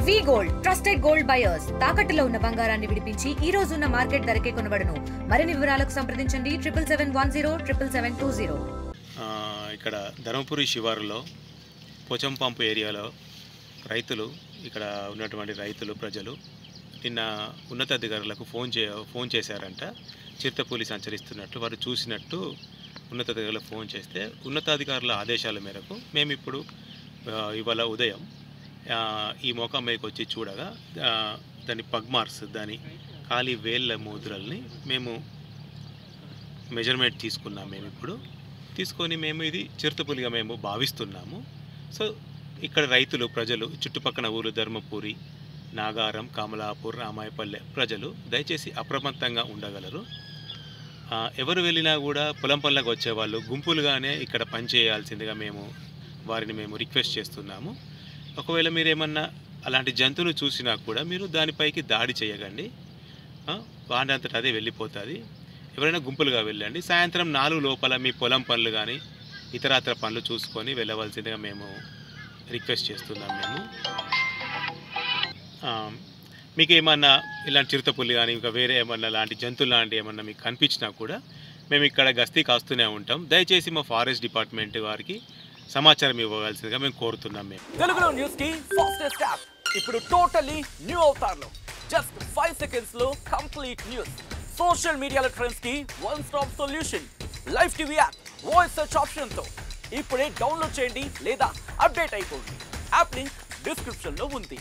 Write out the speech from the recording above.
వి gold trusted gold buyers తాకట్టులో ఉన్న బంగారాన్ని విడిపించి ఈ రోజు ఉన్న మార్కెట్ ధరకే కొనబడును. మరిన్ని వివరాలకు సంప్రదించండి 7771077720. ఇక్కడ ధర్మపురి శివారులో పోచంపంపు ఏరియాలో రైతులు ఇక్కడ ఉన్నటువంటి రైతులు ప్రజలు నిన్న ఉన్నతాధికారులకు ఫోన్ చేశారంట. చిరుతపులి సంచరిస్తున్నట్టు వారు చూసినట్టు ఉన్నతాధికారులకు ఫోన్ చేస్తే ఉన్నతాధికారుల ఆదేశాల మేరకు మేము ఇప్పుడు ఇవాళ ఉదయం ఈ మోకా మీదకి వచ్చి చూడగా దాని పగ్ మార్క్స్ దాని ఖాళీ వేళ్ళ ముద్రల్ని మేము మెజర్మెంట్ తీసుకున్నాం. మేము ఇప్పుడు తీసుకొని మేము ఇది చిరుతపులిగా మేము భావిస్తున్నాము. సో ఇక్కడ రైతులు ప్రజలు చుట్టుపక్కల ఊరు ధర్మపురి, నాగారం, కమలాపూర్, రామాయపల్లె ప్రజలు దయచేసి అప్రమత్తంగా ఉండగలరు. ఎవరు వెళ్ళినా కూడా పొలం పనులకు వచ్చేవాళ్ళు గుంపులుగానే ఇక్కడ పనిచేయాల్సిందిగా వారిని మేము రిక్వెస్ట్ చేస్తున్నాము. ఒకవేళ మీరేమన్నా అలాంటి జంతువులు చూసినా కూడా మీరు దానిపైకి దాడి చేయకండి, వాడంతటా అదే వెళ్ళిపోతుంది. ఎవరైనా గుంపులుగా వెళ్ళండి. సాయంత్రం 4 లోపల మీ పొలం పనులు కానీ ఇతరత్ర పనులు చూసుకొని వెళ్ళవలసిందిగా మేము రిక్వెస్ట్ చేస్తున్నాం. మీకు ఏమన్నా ఇలాంటి చిరుతపులి కానీ ఇంకా వేరే ఏమన్నా లాంటి జంతువులు లాంటి ఏమన్నా మీకు కనిపించినా కూడా మేము ఇక్కడ గస్తీ కాస్తూనే ఉంటాం. దయచేసి మా ఫారెస్ట్ డిపార్ట్మెంట్ వారికి సమాచారం ఇవ్వవలసిందిగా మేము కోరుతున్నాం. తెలుగులో న్యూస్ కి ఫాస్టెస్ట్ యాప్ ఇప్పుడు టోటల్లీ న్యూ అవతార్లో జస్ట్ 5 seconds లో కంప్లీట్ న్యూస్. సోషల్ మీడియాలో ట్రెండ్స్ కి one stop solution. Live TV app voice search option తో ఇప్పుడే డౌన్లోడ్ చేయండి లేదా అప్డేట్ అయిపోండి. యాప్ లింక్ డిస్క్రిప్షన్ లో ఉంది.